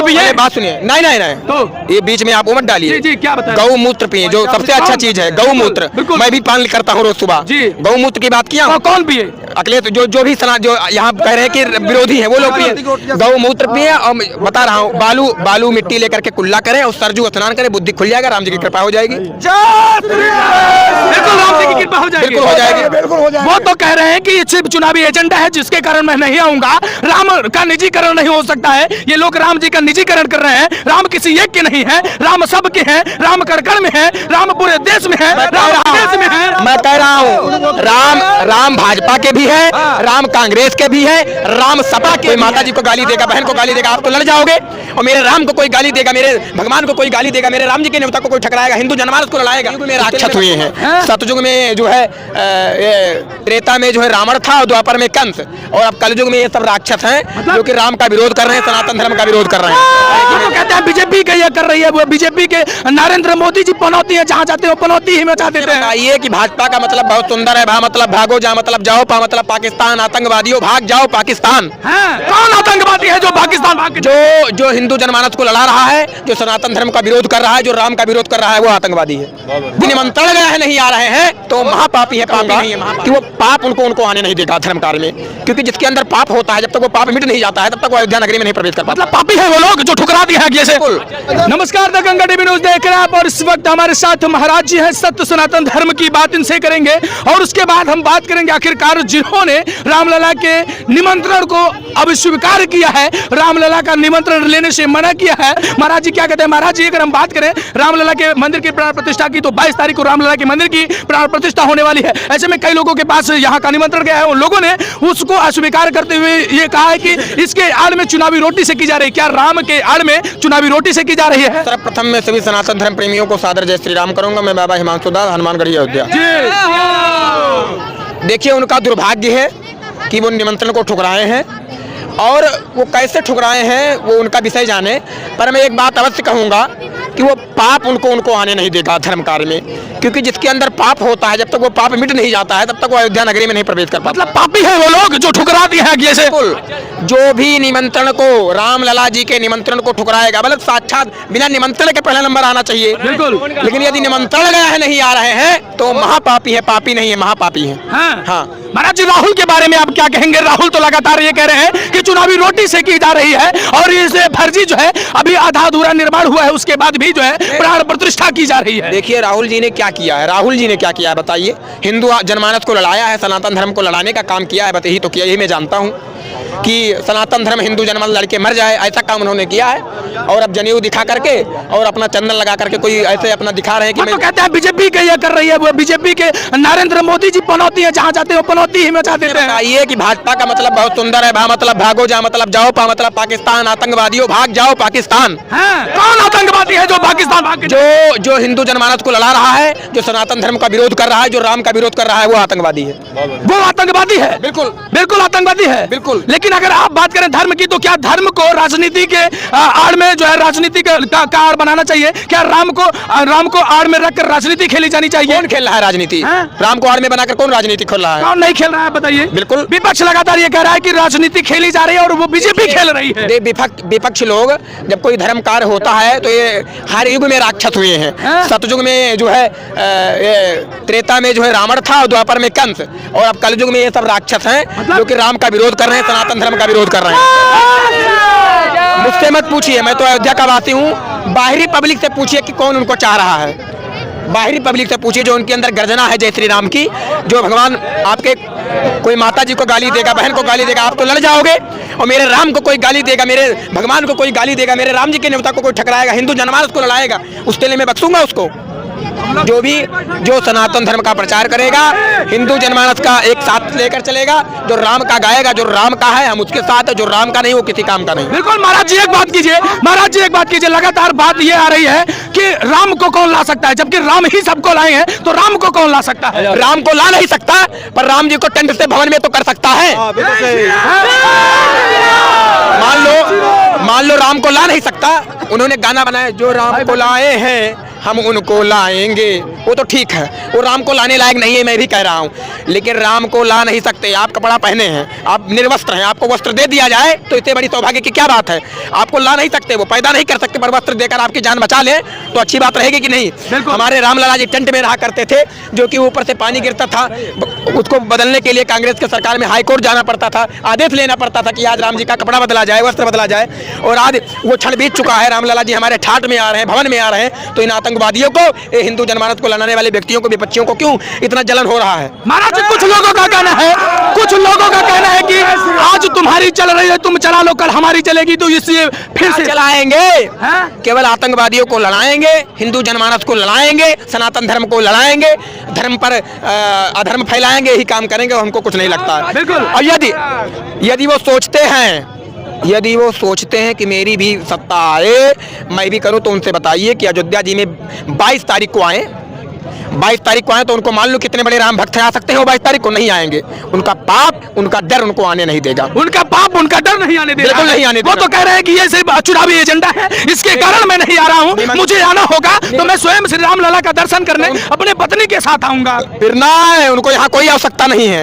पिए? बात सुनिए, नहीं नहीं नहीं, तो ये बीच में आप मत डालिए। जी क्या बताएं? गौ मूत्र पिए, जो सबसे अच्छा चीज है, गौ मूत्र। बिल्कुल। मैं भी पान करता हूँ रोज सुबह। जी। गौ मूत्र की बात किया। कौन पिए? अगले तो जो भी जो यहाँ कह रहे हैं कि विरोधी है वो लोग पिए, गौ मूत्र पिए। और बता रहा हूँ, बालू मिट्टी लेकर के कुल्ला करें और सरजू स्नान करें, बुद्धि खुल जाएगा, राम जी की कृपा हो जाएगी। बिल्कुल राम जी की कृपा हो जाएगी। बिल्कुल हो जाएगी, बिल्कुल हो जाएगी। वो तो कह रहे हैं कि ये सिर्फ चुनावी एजेंडा है जिसके कारण मैं नहीं आऊंगा। राम का निजीकरण नहीं हो सकता है। ये लोग राम जी का निजीकरण कर रहे हैं। राम किसी एक के नहीं है, राम सबके हैं। राम कण में है, राम पूरे देश में है, राम देश में है। मैं कह रहा हूँ, राम भाजपा के भी है, राम कांग्रेस के भी है, राम सपा के। माता जी को गाली देगा, बहन को गाली देगा, आप तो लड़ जाओगे। और मेरे राम को कोई गाली देगा, मेरे भगवान को कोई गाली देगा, मेरे राम जी के नेता को कोई ठकराएगा, हिंदू जनमानस को लड़ाएगा। में राक्षस हुए हैं। सतयुग में जो है त्रेता में जो है रावण था, और द्वापर में कंस, और अब कलयुग में ये सब राक्षस हैं जो कि राम का विरोध कर रहे हैं, सनातन धर्म का विरोध कर रहे हैं। तो कहते हैं बीजेपी का ये कर रही है, वो बीजेपी के नरेंद्र मोदी जी पनौती है, जहाँ जाते हो पनौती ही मचा देते हैं। ये कि भाजपा का मतलब बहुत सुंदर है, भा मतलब भागो, जा मतलब जाओ, पा मतलब पाकिस्तान, आतंकवादियों भाग जाओ पाकिस्तान। कौन आतंकवादी है जो पाकिस्तान भाग? जो हिंदू जनमानस को लड़ा रहा है, जो सनातन धर्म का विरोध कर रहा है, जो राम का विरोध कर रहा है, वो आतंकवादी है। निमंत्रण गया है, नहीं आ रहे हैं तो महापापी है, पापी नहीं है कि वो पाप उनको आने नहीं देगा धर्म कार्य में, क्योंकि जिसके अंदर पाप होता है, जब तक वो पाप मिट नहीं जाता है, तब तक वो अयोध्या नगरी में नहीं प्रवेश कर पाता। मतलब पापी है वो लोग जो ठुकरा दिए हैं जैसे। नमस्कार, द गंगा टीवी न्यूज़ देख रहे हैं आप, और इस वक्त हमारे साथ महाराज जी हैं। सत्य सनातन धर्म की बात इनसे करेंगे, और उसके बाद हम बात करेंगे आखिरकार जिन्होंने रामलला के निमंत्रण को अब स्वीकार किया है, रामलला का निमंत्रण लेने से मना किया है। महाराज जी क्या कहते हैं? महाराज जी, अगर हम बात करें रामलला के मंदिर की प्राण प्रतिष्ठा की, तो 22 तारीख को रामलला के मंदिर की प्राण प्रतिष्ठा होने वाली है। ऐसे में कई लोगों के पास यहाँ का निमंत्रण गया है, उन लोगों ने उसको अस्वीकार करते हुए ये कहा है कि इसके आड़ में चुनावी रोटी से की जा रही है। क्या राम के आड़ में चुनावी रोटी से की जा रही है? सर्वप्रथम मैं सभी सनातन धर्म प्रेमियों को सादर जय श्री राम करूंगा। मैं बाबा हिमांशु दास, हनुमानगढ़ी अयोध्या। देखिए, उनका दुर्भाग्य है कि वो निमंत्रण को ठुकराए हैं, और वो कैसे ठुकराए हैं वो उनका विषय जाने, पर मैं एक बात अवश्य कहूँगा कि वो पाप उनको आने नहीं देगा धर्म कार्य में, क्योंकि जिसके अंदर पाप होता है, जब तक वो पाप मिट नहीं जाता है, तब तक वो अयोध्या नगरी में नहीं प्रवेश कर पाता। मतलब पापी है वो लोग जो ठुकरा दिए हैं जैसे। जो भी निमंत्रण को, रामलला जी के निमंत्रण को ठुकराएगा, मतलब साक्षात बिना निमंत्रण के पहला नंबर आना चाहिए, बिल्कुल। लेकिन यदि निमंत्रण गया है, नहीं आ रहे हैं तो महापापी है, पापी नहीं है, महापापी है। हाँ। महाराज जी, राहुल के बारे में आप क्या कहेंगे? राहुल तो लगातार ये कह रहे हैं कि चुनावी रोटी से की जा रही है, और इसे फर्जी जो है अभी आधा अधूरा निर्माण हुआ है, उसके बाद भी जो है प्राण प्रतिष्ठा की जा रही है। देखिए, राहुल जी ने क्या किया है, राहुल जी ने क्या किया है बताइए? हिंदू जनमानस को लड़ाया है, सनातन धर्म को लड़ाने का काम किया है, बस यही तो किया। यही मैं जानता हूँ कि सनातन धर्म हिंदू जनमानस लड़के मर जाए, ऐसा काम उन्होंने किया है। और अब जनेऊ दिखा करके और अपना चंदन लगा करके कोई ऐसे अपना दिखा रहे हैं कि तो कहते हैं बीजेपी का ये कर रही है, वो बीजेपी के नरेंद्र मोदी जी पनौती है, जहाँ जाते हो पनौती ही मचा देते हैं। ये कि भाजपा का मतलब बहुत सुंदर है, भा मतलब भागो, जा मतलब जाओ, पा मतलब पाकिस्तान, आतंकवादियों भाग जाओ पाकिस्तान। कौन आतंकवादी है जो पाकिस्तान भाग? जो हिंदू जनमानस को लड़ा रहा है, जो सनातन धर्म का विरोध कर रहा है, जो राम का विरोध कर रहा है, वो आतंकवादी है। वो आतंकवादी है, बिल्कुल बिल्कुल आतंकवादी है, बिल्कुल। लेकिन अगर आप बात करें धर्म की, तो क्या धर्म को राजनीति के आड़ में जो है राजनीति का आड़ बनाना चाहिए? क्या राम को आड़ में रखकर राजनीति खेली जानी चाहिए? कौन खेल रहा है राजनीति? राम को आड़ में बनाकर कौन राजनीति खेल रहा है? कौन नहीं खेल रहा है बताइए? बिल्कुल। विपक्ष लगातार ये कह रहा है कि राजनीति खेली जा रही है, और वो बीजेपी खेल रही है। विपक्ष लोग जब कोई धर्म कार्य होता है तो ये हर युग में राक्षस हुए हैं। सतयुग में जो है त्रेता में जो है रावण था, और द्वापर में कंस, और अब कलयुग में ये सब राक्षस हैं जो कि राम का विरोध कर रहे हैं, सनातन धर्म का विरोध कर रहे हैं। मुझसे मत पूछिए, मैं तो अयोध्या का वासी हूँ। बाहरी पब्लिक से पूछिए कि कौन उनको चाह रहा है। बाहरी पब्लिक से पूछिए जो उनके अंदर गर्जना है जय श्री राम की, जो भगवान आपके कोई माता जी को गाली देगा, बहन को गाली देगा, आप तो लड़ जाओगे। और मेरे राम को कोई गाली देगा, मेरे भगवान को कोई गाली देगा, मेरे राम जी के नेता को कोई ठकराएगा, हिंदू जनमानस को लड़ाएगा, उस तेले में बख्शूंगा उसको। जो सनातन धर्म का प्रचार करेगा, हिंदू जनमानस का एक साथ लेकर चलेगा, जो राम का गाएगा, जो राम का है हम उसके साथ है, जो राम का नहीं वो किसी काम का नहीं। बिल्कुल। महाराज जी एक बात कीजिए, महाराज जी एक बात कीजिए, लगातार बात ये आ रही है कि राम को कौन ला सकता है, जबकि राम ही सबको लाए हैं, तो राम को कौन ला सकता है? राम को ला नहीं सकता, पर राम जी को टेंट से भवन में तो कर सकता है। मान लो राम को ला नहीं सकता, उन्होंने गाना बनाया, जो राम को लाए हैं हम उनको लाएंगे। वो तो ठीक है, वो राम को लाने लायक नहीं है, मैं भी कह रहा हूँ, लेकिन राम को ला नहीं सकते। आप कपड़ा पहने हैं, आप निर्वस्त्र हैं, आपको वस्त्र दे दिया जाए तो इससे बड़ी सौभाग्य की क्या बात है। आपको ला नहीं सकते, वो पैदा नहीं कर सकते, पर वस्त्र देकर आपकी जान बचा ले तो अच्छी बात रहेगी कि नहीं। हमारे रामलला जी टेंट में रहा करते थे, जो कि ऊपर से पानी गिरता था, उसको बदलने के लिए कांग्रेस के सरकार में हाईकोर्ट जाना पड़ता था, आदेश लेना पड़ता था कि आज राम जी का कपड़ा बदला जाए, वस्त्र बदला जाए। और आज वो क्षण बीत चुका है, रामलला जी हमारे ठाट में आ रहे हैं, भवन में आ रहे हैं, तो इन आतंकवादियों को, हिंदू जनमानस को लड़ाने वाले व्यक्तियों को, विपक्षियों को क्यों इतना जलन हो रहा है। महाराज जी, कुछ लोगों का कहना है, कुछ लोगों का कहना है कि आज तुम्हारी चल रही है, तुम चला लो, कल हमारी चलेगी, तो इसलिए फिर से चलाएंगे। केवल आतंकवादियों को लड़ाएंगे, हिंदू जनमानस को लड़ाएंगे, सनातन धर्म को लड़ाएंगे, धर्म पर अधर्म फैलाएंगे, यही काम करेंगे। हमको कुछ नहीं लगता। बिल्कुल। और यदि वो सोचते हैं कि मेरी भी सत्ता आए, मैं भी करूं, तो उनसे बताइए कि अयोध्या जी में 22 तारीख को आए, 22 तारीख को आए, तो उनको मान लो कितने बड़े राम भक्त आ सकते हैं, वो 22 तारीख को नहीं आएंगे। उनका पाप, उनका डर उनको आने नहीं देगा। उनका पाप, उनका डर नहीं आने देगा। बिल्कुल नहीं आने देगा। वो तो कह रहे हैं कि ये सिर्फ चुनावी एजेंडा है, इसके कारण मैं नहीं आ रहा हूँ, मुझे आना होगा तो मैं स्वयं श्री राम लला का दर्शन करने अपने पत्नी के साथ आऊंगा। फिर ना है, उनको यहाँ कोई आवश्यकता नहीं है,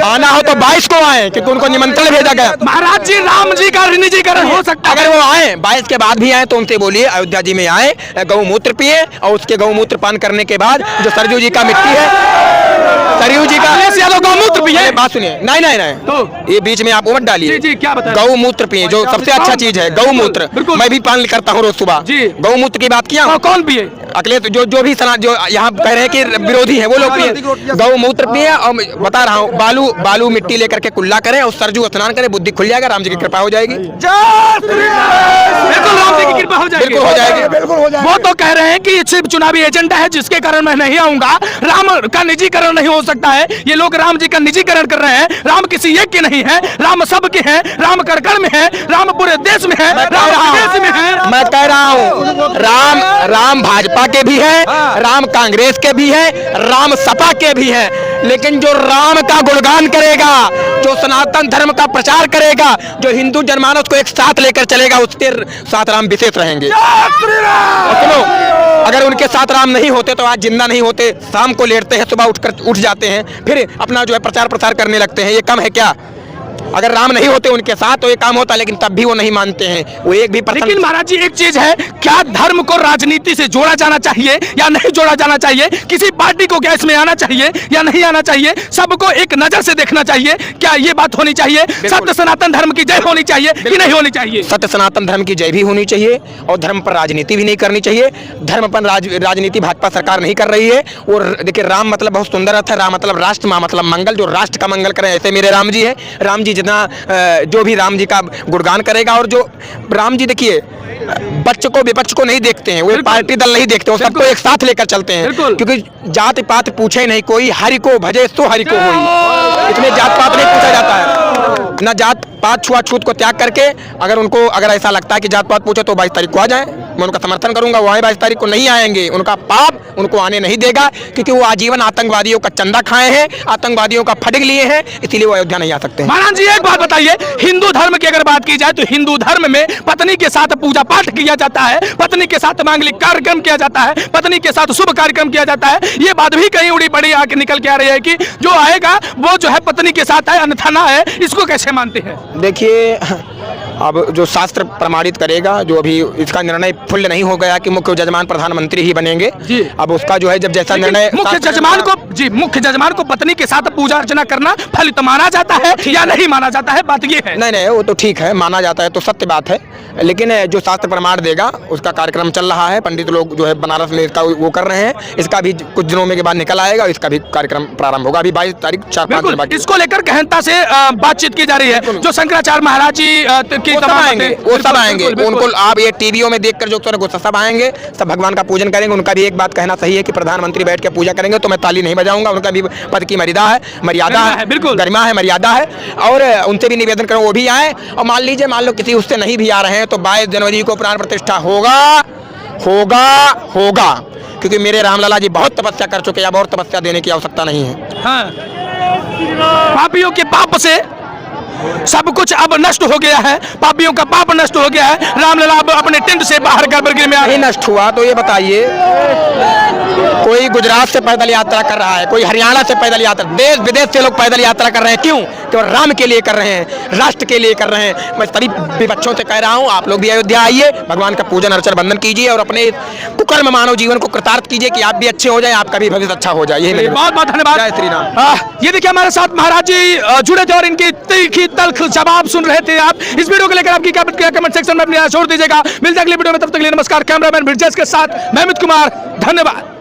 आना हो तो 22 को आए, क्योंकि उनको निमंत्रण भेजा गया। महाराज जी, राम जी का निजीकरण हो सकता है। अगर वो आए 22 के बाद भी आए तो उनसे बोलिए अयोध्या जी में आए, गौमूत्र पिए, और उसके गौमूत्र पान करने के बाद जो सरजू जी का मिट्टी है, सरयू जी का गौमूत्र पिए। बात सुनिए, नहीं तो ये बीच में आप मत डालिए। जी, क्या बताएं? गौमूत्र पिए, जो सबसे अच्छा चीज है, गौमूत्र। मैं भी पान करता हूँ रोज सुबह। गौमूत्र की बात किया, कौन पिए? अगले जो भी जो यहाँ कह रहे हैं कि विरोधी है, वो लोग पिए, गौमूत्र पिए। और बता रहा हूँ, बालू मिट्टी लेकर के कुल्ला करें और सरजू स्नान करें, बुद्धि खुल जाएगा, राम जी की कृपा हो जाएगी। बिल्कुल, राम जी की कृपा हो जाएगी। बिल्कुल हो जाएगी। वो तो कह रहे हैं कि सिर्फ चुनावी एजेंडा है, जिसके कारण मैं नहीं आऊंगा। राम का निजीकरण नहीं हो सकता है। ये लोग राम जी का निजीकरण कर रहे हैं। राम किसी एक के नहीं है, राम सबके हैं, राम कण में है, राम पूरे देश में है, राम विदेश में है। मैं कह रहा हूँ, राम भाजपा के भी है, राम कांग्रेस के भी है, राम सपा के भी है, लेकिन जो राम का गुणगान करेगा, जो सनातन धर्म का प्रचार करेगा, जो हिंदू जनमानस को एक साथ लेकर चलेगा, उसके साथ राम विशेष रहेंगे। सुनो, अगर उनके साथ राम नहीं होते तो आज जिंदा नहीं होते। शाम को लेटते हैं, सुबह उठ जाते हैं, फिर अपना जो है प्रचार प्रसार करने लगते हैं। ये कम है क्या? अगर राम नहीं होते उनके साथ तो ये काम होता, लेकिन तब भी वो नहीं मानते हैं। वो एक भी लेकिन महाराज जी, एक चीज है, क्या धर्म को राजनीति से जोड़ा जाना चाहिए या नहीं जोड़ा जाना चाहिए? किसी पार्टी को क्या इसमें आना चाहिए या नहीं आना चाहिए? सबको एक नजर से देखना चाहिए। क्या ये बात होनी चाहिए? सत्य सनातन धर्म की जय होनी चाहिए कि नहीं होनी चाहिए? सत्य सनातन धर्म की जय भी होनी चाहिए, और धर्म पर राजनीति भी नहीं करनी चाहिए। धर्म पर राजनीति भाजपा सरकार नहीं कर रही है। और देखिए, राम मतलब बहुत सुंदर अर्थ है, राम मतलब राष्ट्र, माँ मतलब मंगल। जो राष्ट्र का मंगल करें, ऐसे मेरे राम जी है। राम जी जितना जो भी राम जी का गुणगान करेगा, और जो राम जी देखिए बच्चे को विपक्ष को नहीं देखते हैं, वो पार्टी दल नहीं देखते, वो सबको एक साथ लेकर चलते हैं, क्योंकि जात पात पूछे नहीं कोई, हरि को भजे सो हरि को होई। इसमें जात पात नहीं पूछा जाता है, ना जात पात छुआछूत को त्याग करके अगर ऐसा लगता है कि जात पात पूछे तो 22 तारीख को आ जाए, मैं उनका समर्थन करूंगा। वो आए 22 तारीख को, नहीं आएंगे, उनका पाप उनको आने नहीं देगा, क्योंकि वो आजीवन आतंकवादियों का चंदा खाए हैं, आतंकवादियों का फटक लिए हैं, इसीलिए वो अयोध्या नहीं आ सकते। महाराज जी, एक बात बताइए, हिंदू धर्म की अगर बात की जाए तो हिंदू धर्म में पत्नी के साथ पूजा पाठ किया जाता है, पत्नी के साथ मांगलिक कार्यक्रम किया जाता है, पत्नी के साथ शुभ कार्यक्रम किया जाता है। ये बात भी कहीं उड़ी पड़ी आके निकल के आ रही है कि जो आएगा वो जो है पत्नी के साथ है, अन्यथा ना है। इसको कैसे मानते हैं? देखिए, अब जो शास्त्र प्रमाणित करेगा, जो अभी इसका निर्णय फुल नहीं हो गया कि मुख्य जजमान प्रधानमंत्री ही बनेंगे जी। अब उसका जो है जब जैसा निर्णय मुख्य जजमान को पत्नी के साथ पूजा अर्चना करना फलित माना जाता है या नहीं माना जाता है? बात ये है। नहीं, वो तो ठीक है, माना जाता है तो सत्य बात है, लेकिन जो शास्त्र प्रमाण देगा उसका कार्यक्रम चल रहा है। पंडित लोग जो है बनारस में इसका वो कर रहे हैं, इसका भी कुछ दिनों में के बाद निकल आएगा, इसका भी कार्यक्रम प्रारंभ होगा। अभी 22 तारीख 4-5 दिन बाद इसको लेकर गहनता से बातचीत की जा रही है। जो शंकराचार्य महाराज जी वो सब आएंगे। उनको आप ये टीवीओ में देखकर जो सब आएंगे, सब भगवान का पूजन करेंगे। उनका भी एक बात कहना सही है कि प्रधानमंत्री बैठ के पूजा करेंगे तो मैं ताली नहीं बजाऊंगा। उनका भी पद की मर्यादा है, बिल्कुल गरिमा है, मर्यादा है, और उनसे भी निवेदन करूँ वो भी आए। और मान लो किसी उससे नहीं भी आ रहे हैं तो 22 जनवरी को प्राण प्रतिष्ठा होगा, क्योंकि मेरे रामलला जी बहुत तपस्या कर चुके हैं, अब और तपस्या देने की आवश्यकता नहीं है। हाँ। पापियों के पाप से सब कुछ अब नष्ट हो गया है, पापियों का पाप नष्ट हो गया है, रामलला अब अपने टेंट से बाहर गर्भगृह में नहीं नष्ट हुआ तो ये बताइए, कोई गुजरात से पैदल यात्रा कर रहा है, कोई हरियाणा से पैदल यात्रा, देश विदेश से लोग पैदल यात्रा कर रहे हैं। क्यों? केवल राम के लिए कर रहे हैं, राष्ट्र के लिए कर रहे हैं। मैं सभी बच्चों से कह रहा हूँ, आप लोग भी अयोध्या आइए, भगवान का पूजन अर्चन बंदन कीजिए और अपने कुकर्म मानव जीवन को कृतार्थ कीजिए कि आप भी अच्छे हो जाए, आपका भी भविष्य अच्छा हो जाए। यही बहुत बहुत धन्यवाद। जय श्री राम। ये देखिए हमारे साथ महाराज जी जुड़े थे और इनकी तीखी तल्ख जवाब सुन रहे थे आप। इस वीडियो को लेकर आपकी क्या प्रतिक्रिया कमेंट सेक्शन में अपनी राय छोड़ दीजिएगा। मिलते हैं अगली वीडियो में, तब तक के लिए नमस्कार। कैमरामैन ब्रिजेश के साथ मैं अमित कुमार, धन्यवाद।